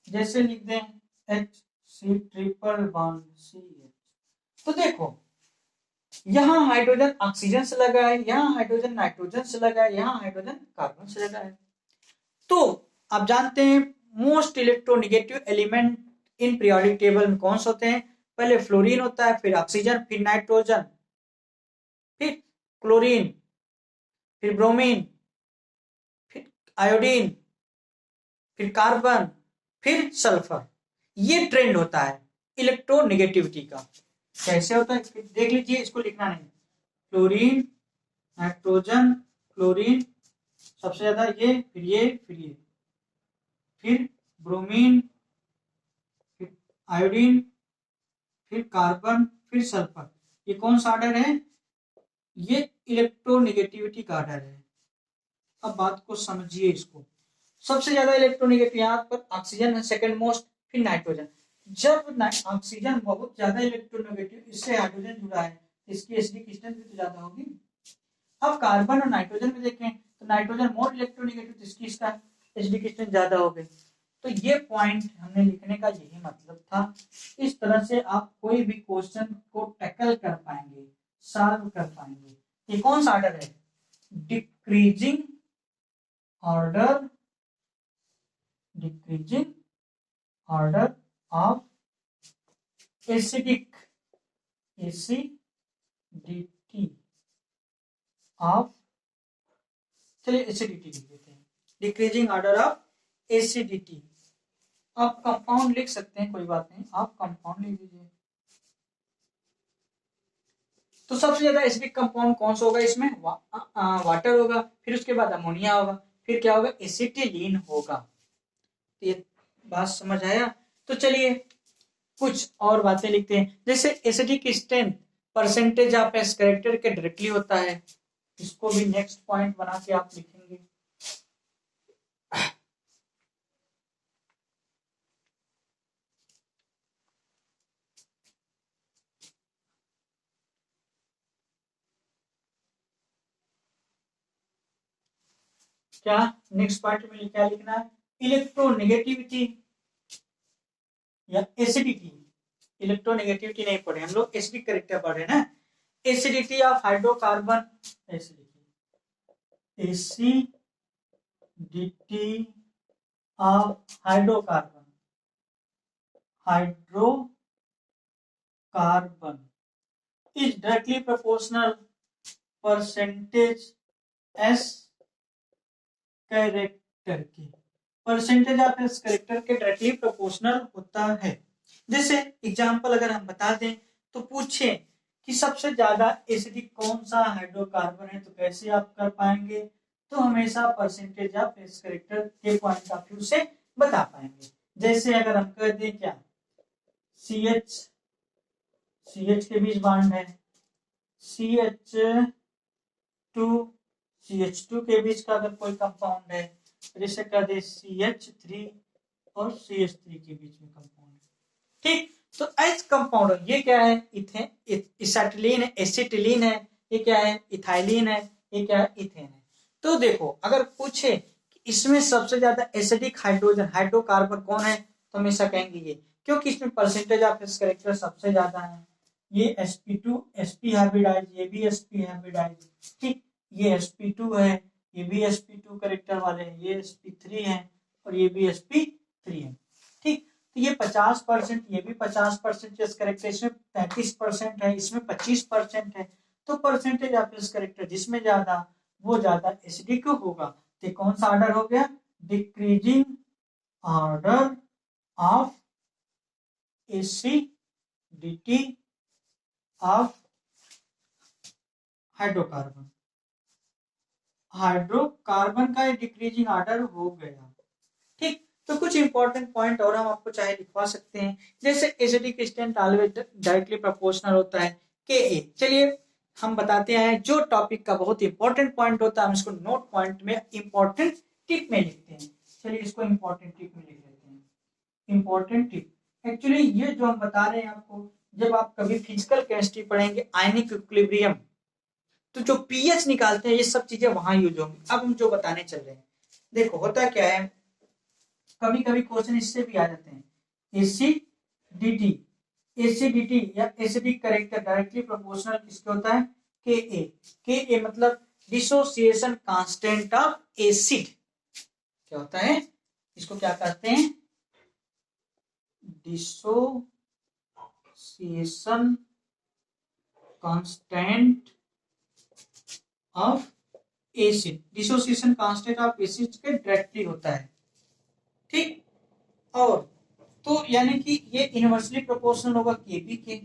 जैसे लिख दें HC ट्रिपल बॉन्ड CH, तो देखो यहां हाइड्रोजन ऑक्सीजन से लगा है, यहां हाइड्रोजन नाइट्रोजन से लगा है, यहां हाइड्रोजन कार्बन से लगा है। तो आप जानते हैं most electronegative element in periodic table में कौन से होते हैं? पहले फ्लोरीन होता है, फिर ऑक्सीजन, फिर नाइट्रोजन, फिर क्लोरीन, फिर ब्रोमीन, फिर आयोडीन, फिर कार्बन, फिर सल्फर। ये ट्रेंड होता है इलेक्ट्रोनेगेटिविटी का। कैसे होता है देख लीजिए, इसको लिखना नहीं। फ्लोरीन, नाइट्रोजन, क्लोरीन सबसे ज्यादा, ये फिर ये फिर ये, फिर ब्रोमीन, फिर आयोडीन, फिर कार्बन, फिर सल्फर। ये कौन सा ऑर्डर है? ये इलेक्ट्रोनेगेटिविटी का ऑर्डर है। अब बात को समझिए, इसको सबसे ज्यादा इलेक्ट्रोनेगेटिव यहाँ पर ऑक्सीजन है, सेकंड मोस्ट, फिर नाइट्रोजन। जब ऑक्सीजन बहुत ज्यादा इलेक्ट्रोनेगेटिव इससे हाइड्रोजन जुड़ा है, इसकी एसिडिक स्ट्रेंथ भी तो ज्यादा होगी। अब कार्बन और नाइट्रोजन में देखें तो नाइट्रोजन मोर इलेक्ट्रोनेगेटिव, इसकी इसका एसिडिक स्ट्रेंथ ज्यादा हो गई। तो ये पॉइंट हमने लिखने का यही मतलब था। इस तरह से आप कोई भी क्वेश्चन को टैकल कर पाएंगे, सॉल्व कर पाएंगे। ये कौन सा ऑर्डर है? Decreasing order, decreasing order of acidic, acidity of, चलिए एसिडिटी लिख देते हैं, डिक्रीजिंग ऑर्डर ऑफ एसिडिटी। आप कंपाउंड लिख सकते हैं, कोई बात नहीं, आप कंपाउंड लिख दीजिए। तो सबसे ज्यादा एसिडिक कंपाउंड कौन सा होगा इसमें? वाटर होगा, फिर उसके बाद अमोनिया होगा, फिर क्या होगा? एसिटिलीन होगा। तो ये बात समझ आया? तो चलिए कुछ और बातें लिखते हैं, जैसे acidic strength percentage of s character के डायरेक्टली होता है। इसको भी नेक्स्ट पॉइंट बना के आप लिखेंगे। क्या नेक्स्ट पार्ट में क्या लिखना है? इलेक्ट्रोनेगेटिविटी या एसिडिटी, इलेक्ट्रोनेगेटिविटी नहीं पढ़े हम लोग, एसिडिक कैरेक्टर पढ़े ना। Acidity of hydrocarbon, acidity of hydrocarbon, hydrocarbon is directly proportional percentage S character की, परसेंटेज ऑफ एस कैरेक्टर के डायरेक्टली प्रोपोर्शनल होता है। जैसे एग्जांपल अगर हम बता दें तो पूछे कि सबसे ज्यादा एसिडिक कौन सा हाइड्रोकार्बन है, तो कैसे आप कर पाएंगे? तो हमेशा परसेंटेज ऑफ एस कैरेक्टर के पॉइंट ऑफ व्यू से बता पाएंगे। जैसे अगर हम कह दें क्या, CH, CH के बीच बॉन्ड है, CH2 के बीच का अगर कोई कंपाउंड है, जैसे कह दे CH3 और CH3 के बीच में कंपाउंड है, ठीक। तो एच कंपाउंड ये क्या है? इथेन है, एसिटिलीन है, ये क्या है? इथाइलिन है, ये क्या है? इथेन है। तो देखो अगर पूछे कि इसमें सबसे ज्यादा एसिडिक हाइड्रोजन हाइड्रोकार्बन कौन है, तो हमेशा कहेंगे ये, क्योंकि इसमें परसेंटेज ऑफ इस कैरेक्टर सबसे ज्यादा है। ये sp2 sp हाइब्रिडाइज, ये भी sp हाइब्रिडाइज, ठीक। ये sp2 है, ये भी sp2 कैरेक्टर वाले हैं, ये sp3 है और ये भी sp3 है, ठीक। तो ये 50%, ये भी 50% इस कैरेक्टर, इसमें 35% है, इसमें 25% है। तो परसेंटेज ऑफ इस कैरेक्टर जिसमें ज्यादा वो ज्यादा एसिडिक होगा। तो कौन सा ऑर्डर हो गया? Decreasing order of acidity of hydrocarbon, hydrocarbon का डिक्रीजिंग ऑर्डर हो गया, ठीक। तो कुछ इंपॉर्टेंट पॉइंट और हम आपको चाहे लिखवा सकते हैं, जैसे acidic strength always directly proportional होता है Ka। चलिए हम बताते हैं जो टॉपिक का बहुत इंपॉर्टेंट पॉइंट होता है, हम इसको नोट पॉइंट में इंपॉर्टेंट टिप में लिखते हैं। चलिए इसको इंपॉर्टेंट टिप में लिख लेते हैं। इंपॉर्टेंट टिप, एक्चुअली ये जो हम बता रहे हैं आपको, जब आप कभी फिजिकल केमिस्ट्री पढ़ेंगे, आयनिक इक्विलिब्रियम, तो जो पीएच निकालते हैं ये सब चीजें वहां यूज होंगी। अब हम जो बताने चल रहे हैं, देखो होता क्या है, कभी कभी क्वेश्चन इससे भी आ जाते हैं, एसिडिटी, एसिडिटी या एसिडिक कैरेक्टर डायरेक्टली प्रोपोर्शनल किसके होता है? Ka। Ka मतलब डिसोसिएशन कांस्टेंट ऑफ एसिड, क्या होता है? इसको क्या कहते हैं? Dissociation constant of acid, dissociation constant of acid के डायरेक्टली होता है, ठीक। और तो यानी कि ये इनवर्सली प्रोपोर्शनल होगा Kb के,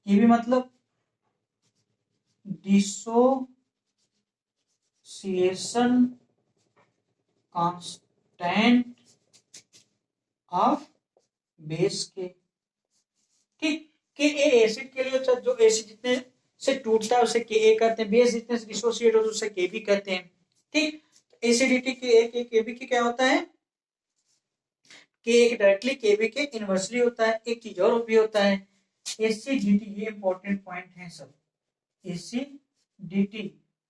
Kb मतलब डिसोसिएशन कांस्टेंट ऑफ बेस के, ठीक। Ka एसिड के लिए, जो एसिड जितने से टूटता है उसे Ka कहते हैं, बेस जितने से डिसोसिएट होता है उसे Kb कहते हैं, ठीक। एसिडिटी के Kb की क्या होता है? के एक डायरेक्टली केबी के इनवर्सली होता है, एक चीज और भी होता है एससीडीटी, ये इंपॉर्टेंट पॉइंट है सब। एससीडीटी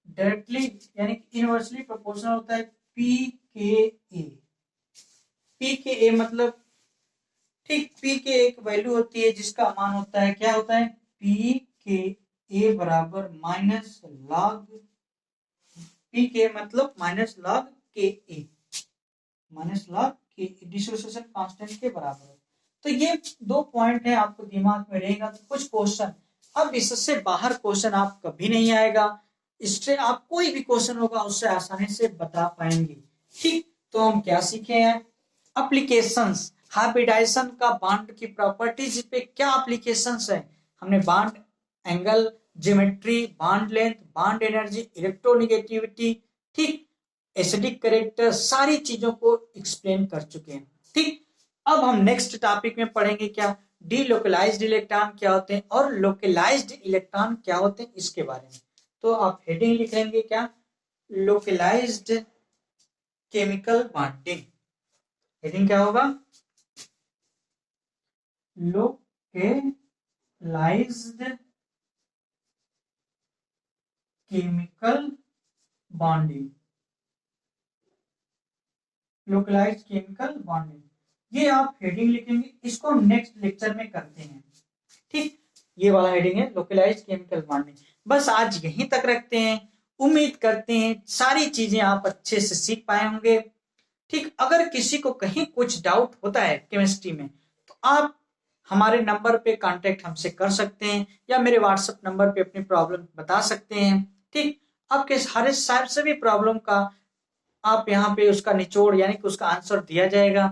डायरेक्टली यानी कि इनवर्सली प्रोपोर्शनल होता है पी के ए। पी के ए मतलब ठीक पी के एक वैल्यू होती है जिसका मान होता है, क्या होता है, पी के ए बराबर माइनस लॉग, पी के मतलब माइनस लॉग के ए, माइनस लॉग के डिसोसिएशन कांस्टेंट के बराबर है। तो ये 2 पॉइंट है, आपको दिमाग में रहेगा। तो कुछ क्वेश्चन, अब इससे बाहर क्वेश्चन आप कभी नहीं आएगा, इससे आप कोई भी क्वेश्चन होगा उससे आसानी से बता पाएंगे। ठीक, तो हम क्या सीखे हैं, एप्लीकेशंस, हाइब्रिडाइजेशन का बॉन्ड की प्रॉपर्टीज पे क्या एप्लीकेशंस है। हमने bond angle, geometry, bond length, bond energy, electronegativity, ठीक, एसिडिक कैरेक्टर, सारी चीजों को एक्सप्लेन कर चुके हैं। ठीक, अब हम नेक्स्ट टॉपिक में पढ़ेंगे क्या, डीलोकलाइज्ड इलेक्ट्रॉन क्या होते हैं और लोकलाइज्ड इलेक्ट्रॉन क्या होते हैं, इसके बारे में। तो आप हेडिंग लिख लेंगे क्या, लोकलाइज्ड केमिकल बॉन्डिंग। हेडिंग क्या होगा, localized chemical bonding, localized chemical bonding, ये आप हेडिंग लिखेंगे। इसको हम नेक्स्ट लेक्चर में करते हैं। ठीक, ये वाला हेडिंग है लोकलाइज्ड केमिकल बॉन्डिंग। बस आज यहीं तक रखते हैं। उम्मीद करते हैं सारी चीजें आप अच्छे से सीख पाए होंगे। ठीक, अगर किसी को कहीं कुछ डाउट होता है केमिस्ट्री में तो आप हमारे नंबर पे कांटेक्ट हमसे कर सकते हैं या मेरे व्हाट्सएप नंबर पे अपनी प्रॉब्लम बता सकते हैं। ठीक, आपके सारे सभी प्रॉब्लम का आप यहाँ पे उसका निचोड़ यानी कि उसका आंसर दिया जाएगा।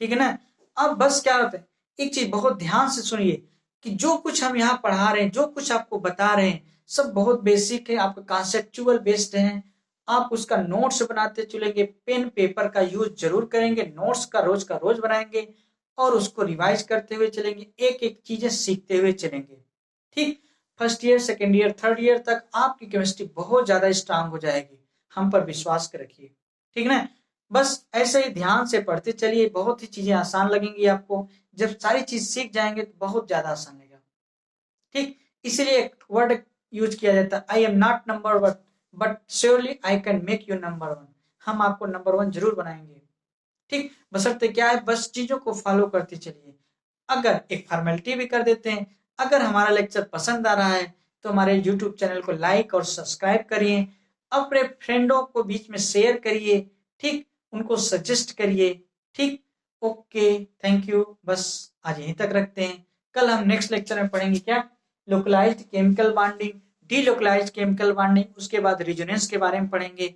ठीक है ना। अब बस क्या होता है, एक चीज बहुत ध्यान से सुनिए कि जो कुछ हम यहाँ पढ़ा रहे हैं, जो कुछ आपको बता रहे हैं, सब बहुत बेसिक है, आपका कॉन्सेप्चुअल बेस्ड है। आप उसका नोट्स बनाते चलेंगे, पेन पेपर का यूज जरूर करेंगे, नोट्स का रोज बनाएंगे और उसको रिवाइज करते हुए चलेंगे, एक एक चीजें सीखते हुए चलेंगे। ठीक, first year, second year, third year तक आपकी केमिस्ट्री बहुत ज्यादा स्ट्रांग हो जाएगी, हम पर विश्वास रखिए। ठीक ना, बस ऐसे ही ध्यान से पढ़ते चलिए, बहुत ही चीजें आसान लगेंगी आपको। जब सारी चीज सीख जाएंगे तो बहुत ज्यादा आसान लगेगा। ठीक, इसीलिए एक वर्ड यूज किया जाता है, I am not number one but surely I can make you number one. हम आपको नंबर वन जरूर बनाएंगे। ठीक, बशर्ते क्या है, बस चीजों को फॉलो करते चलिए। अगर एक फॉर्मेलिटी भी कर देते हैं, अगर हमारा लेक्चर पसंद आ रहा है तो हमारे यूट्यूब चैनल को लाइक और सब्सक्राइब करिए, अपने फ्रेंडों को बीच में शेयर करिए। ठीक, उनको सजेस्ट करिए। ठीक, ओके, थैंक यू। बस आज यहीं तक रखते हैं, कल हम नेक्स्ट लेक्चर में पढ़ेंगे क्या, localized chemical bonding, delocalized chemical bonding, उसके बाद रिजोनेंस के बारे में पढ़ेंगे।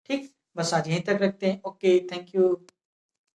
ठीक, बस आज यहीं तक रखते हैं। Okay, thank you.